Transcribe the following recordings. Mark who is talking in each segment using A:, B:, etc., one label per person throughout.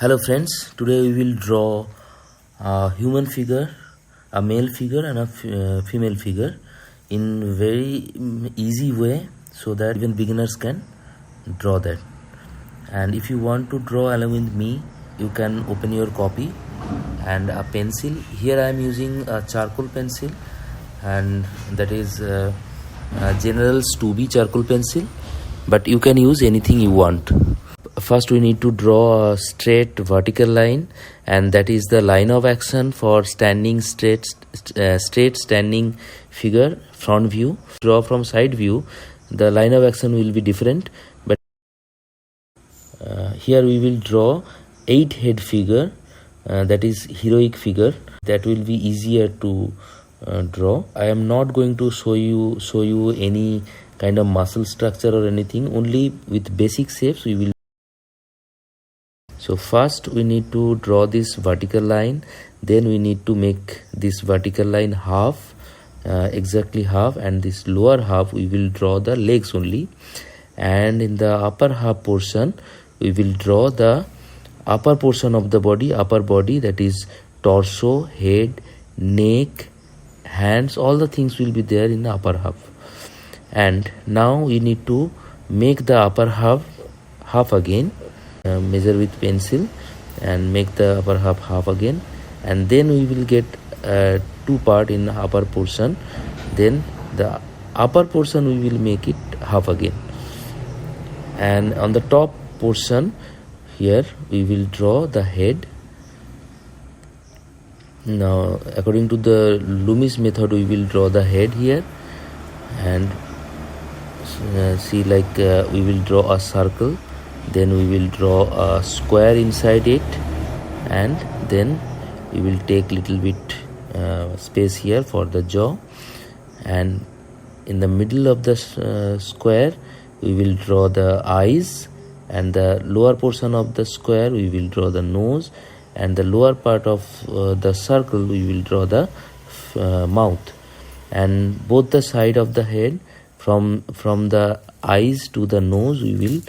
A: Hello friends, today we will draw a human figure, a male figure and a female figure in very easy way so that even beginners can draw that. And if you want to draw along with me, you can open your copy and a pencil. Here I am using a charcoal pencil, and that is General's 2B charcoal pencil, but you can use anything you want. First we need to draw a straight vertical line, and that is the line of action for standing straight standing figure front view. Draw from side view, the line of action will be different, but here we will draw 8 head figure, that is heroic figure. That will be easier to draw. I am not going to show you any kind of muscle structure or anything, only with basic shapes we will. So first we need to draw this vertical line, then we need to make this vertical line half, exactly half, and this lower half we will draw the legs only, and in the upper half portion we will draw the upper portion of the body, upper body, that is torso, head, neck, hands, all the things will be there in the upper half. And now we need to make the upper half again. Measure with pencil and make the upper half again, and then we will get 2 part in the upper portion. Then the upper portion we will make it half again, and on the top portion here we will draw the head. Now according to the Loomis method we will draw the head here, and see, like we will draw a circle, then we will draw a square inside it, and then we will take little bit space here for the jaw, and in the middle of the square we will draw the eyes, and the lower portion of the square we will draw the nose, and the lower part of the circle we will draw the mouth, and both the side of the head from the eyes to the nose we will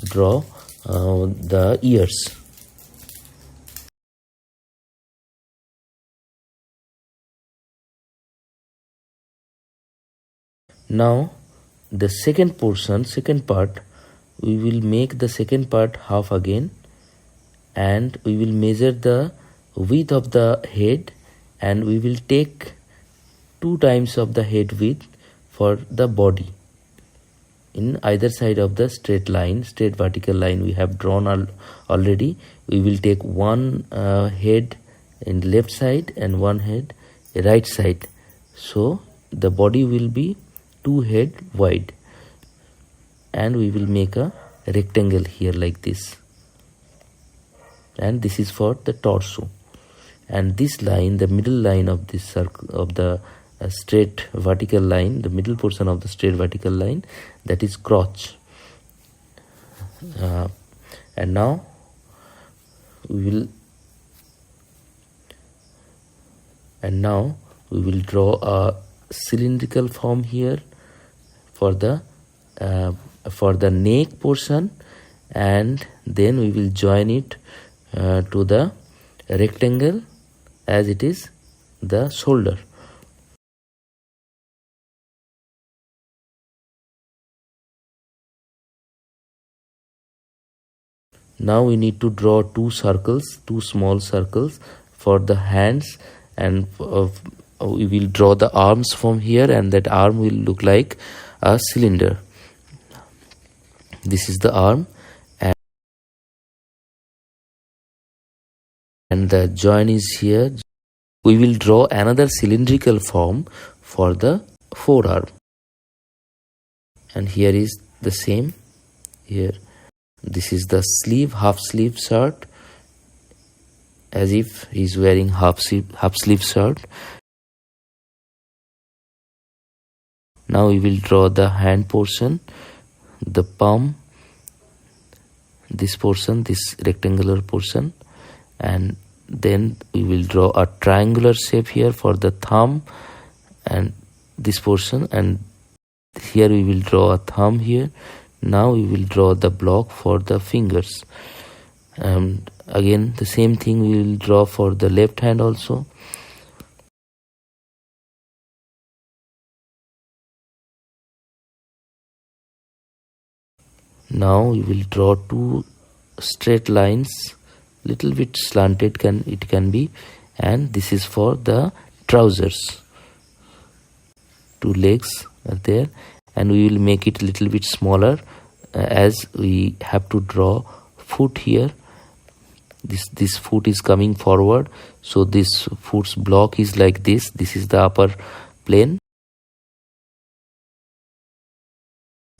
A: draw the ears. Now the second part, we will make the second part half again, and we will measure the width of the head, and we will take 2 times of the head width for the body in either side of the straight vertical line we have drawn already. We will take 1 head in left side and 1 head right side, so the body will be 2 head wide, and we will make a rectangle here like this, and this is for the torso. And this line, the middle line of this circle of the straight vertical line, the middle portion of the straight vertical line, that is crotch. And now we will draw a cylindrical form here for the neck portion, and then we will join it to the rectangle as it is the shoulder. Now we need to draw 2 small circles for the hands, and we will draw the arms from here, and that arm will look like a cylinder. This is the arm, and the joint is here. We will draw another cylindrical form for the forearm, and here is the same. Here this is the sleeve, half sleeve shirt, as if he is wearing half sleeve shirt. Now we will draw the hand portion, the palm, this portion, this rectangular portion, and then we will draw a triangular shape here for the thumb and this portion, and here we will draw a thumb here. Now we will draw the block for the fingers, And again the same thing we will draw for the left hand also. Now we will draw two straight lines, little bit slanted it can be, and this is for the trousers. Two legs are there, and we will make it a little bit smaller as we have to draw foot here. This foot is coming forward, so this foot's block is like this. This is the upper plane,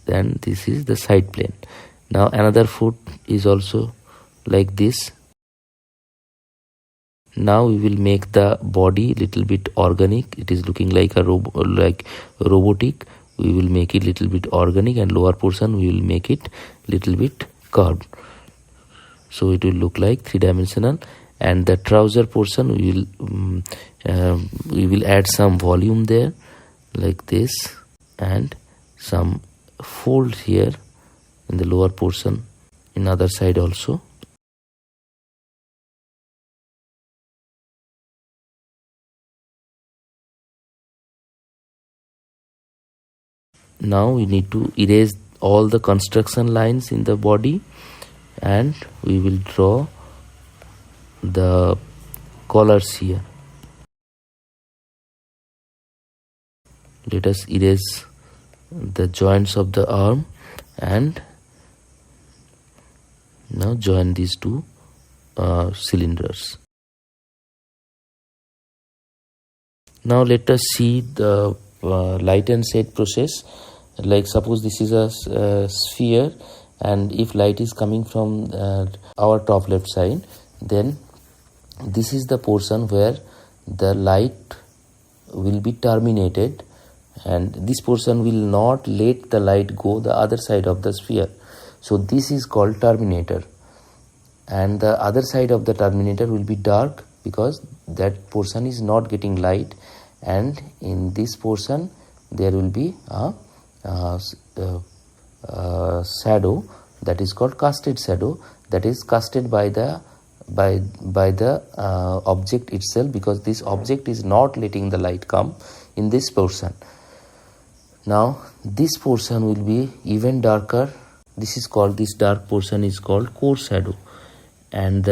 A: then this is the side plane. Now another foot is also like this. Now we will make the body little bit organic. It is looking like a robotic. We will make it little bit organic, and lower portion we will make it little bit curved, so it will look like three-dimensional. And the trouser portion we will add some volume there like this, and some fold here in the lower portion in other side also. Now we need to erase all the construction lines in the body, and we will draw the collars here. Let us erase the joints of the arm and now join these two cylinders. Now let us see the light and shade process. Like suppose this is a sphere, and if light is coming from our top left side, then this is the portion where the light will be terminated, and this portion will not let the light go the other side of the sphere. So this is called terminator, and the other side of the terminator will be dark because that portion is not getting light, and in this portion there will be a shadow that is called casted shadow, that is casted by the object itself, because this object is not letting the light come in this portion. Now this portion will be even darker. This dark portion is called core shadow, and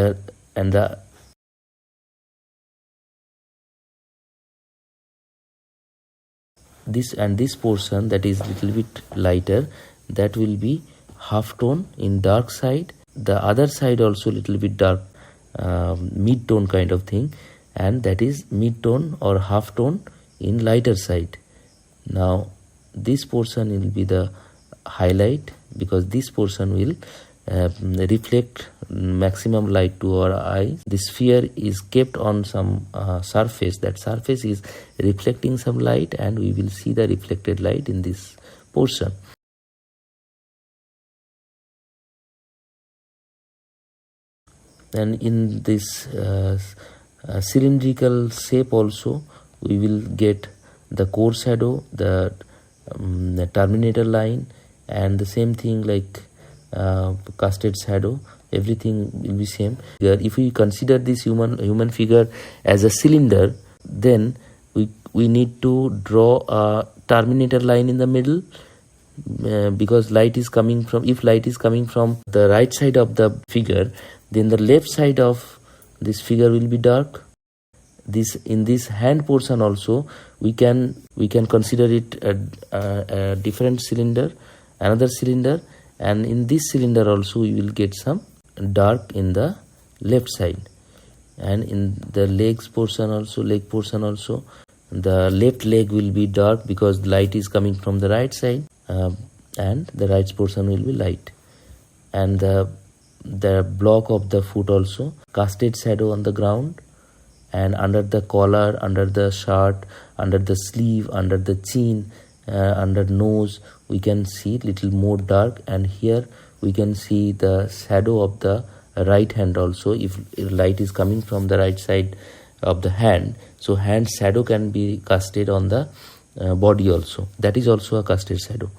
A: this portion that is little bit lighter, that will be half tone in dark side. The other side also little bit dark, mid tone kind of thing, and that is mid tone or half tone in lighter side. Now this portion will be the highlight, because this portion will reflect maximum light to our eye. The sphere is kept on some surface. That surface is reflecting some light, and we will see the reflected light in this portion. And in this cylindrical shape also we will get the core shadow, the terminator line, and the same thing like casted shadow. Everything will be same. If we consider this human figure as a cylinder, then we need to draw a terminator line in the middle, because light is coming from, if light is coming from the right side of the figure, then the left side of this figure will be dark. In this hand portion also we can consider it a different cylinder, another cylinder, and in this cylinder also we will get some dark in the left side. And in the leg portion also, the left leg will be dark because the light is coming from the right side, and the right portion will be light. And the block of the foot also casted shadow on the ground, and under the collar, under the shirt, under the sleeve, under the chin, under nose, we can see little more dark. And here we can see the shadow of the right hand also, if light is coming from the right side of the hand, so hand shadow can be casted on the body also. That is also a casted shadow.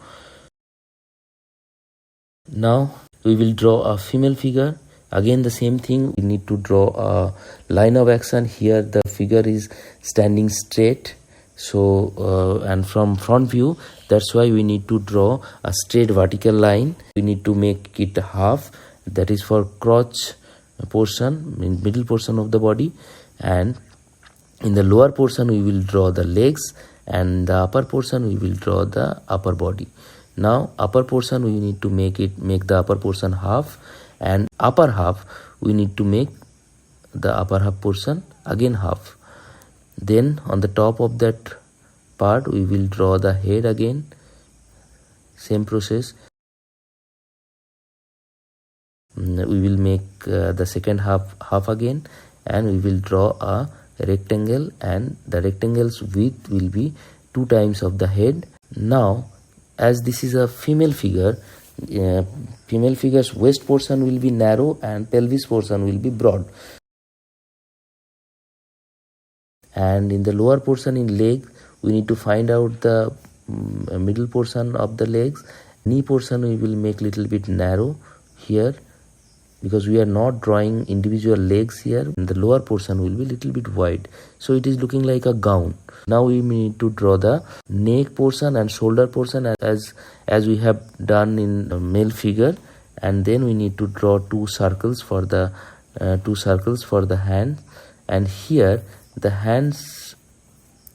A: Now we will draw a female figure. Again the same thing, we need to draw a line of action. Here the figure is standing straight, so and from front view, that's why we need to draw a straight vertical line. We need to make it half, that is for crotch portion, in middle portion of the body, and in the lower portion we will draw the legs, and the upper portion we will draw the upper body. Now upper portion we need to make the upper portion half, and upper half we need to make the upper half portion again half. Then on the top of that part we will draw the head again, same process. We will make the second half again, and we will draw a rectangle, and the rectangle's width will be 2 times of the head. Now as this is a female figure, female figure's waist portion will be narrow and pelvis portion will be broad, and in the lower portion in leg we need to find out the middle portion of the legs. Knee portion we will make little bit narrow here, because we are not drawing individual legs here, and the lower portion will be little bit wide, so it is looking like a gown. Now we need to draw the neck portion and shoulder portion as we have done in the male figure, and then we need to draw 2 circles for the hand, and here the hands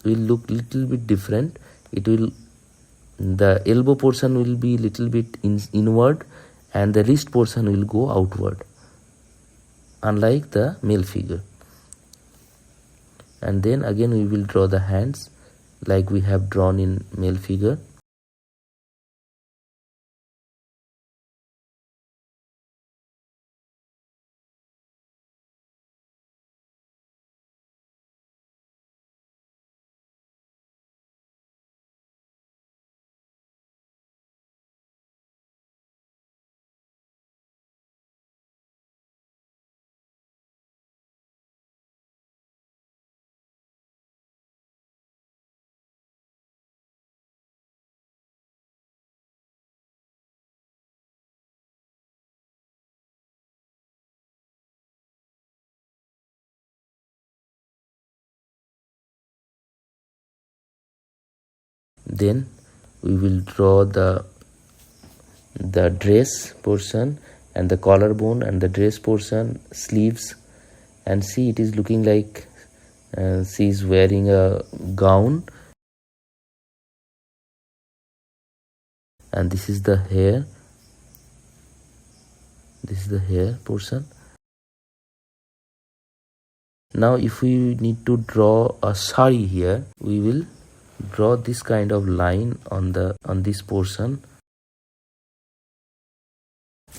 A: will look little bit different. The elbow portion will be little bit inward, and the wrist portion will go outward, unlike the male figure. And then again we will draw the hands like we have drawn in male figure. Then we will draw the dress portion and the collarbone and the dress portion, sleeves, and see it is looking like she is wearing a gown, and this is the hair. This is the hair portion. Now if we need to draw a sari here, we will draw this kind of line on this portion,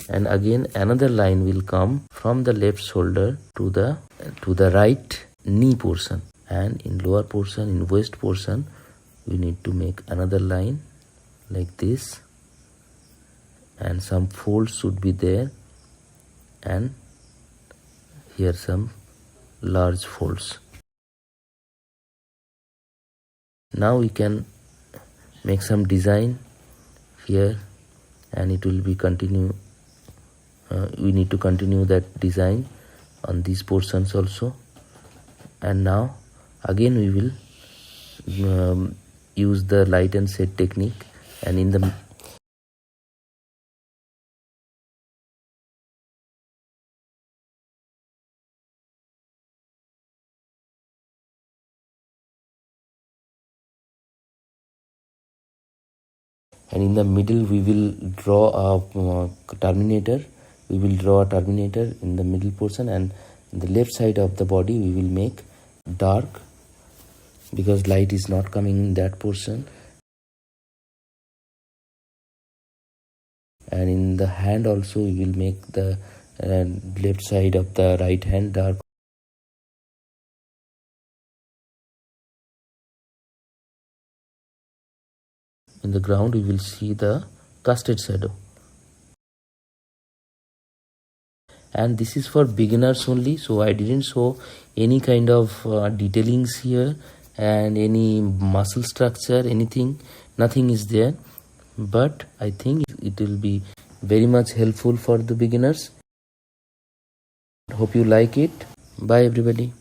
A: and again another line will come from the left shoulder to the right knee portion, and in lower portion, in waist portion, we need to make another line like this, and some folds should be there, and here some large folds. Now we can make some design here, and it will be continue. We need to continue that design on these portions also. And now again we will use the light and shade technique, and in the middle we will draw a terminator. We will draw a terminator in the middle portion, and in the left side of the body we will make dark, because light is not coming in that portion. And in the hand also we will make the left side of the right hand dark. In the ground we will see the casted shadow. And this is for beginners only, so I didn't show any kind of detailings here, and any muscle structure, anything, nothing is there, but I think it will be very much helpful for the beginners. Hope you like it. Bye everybody.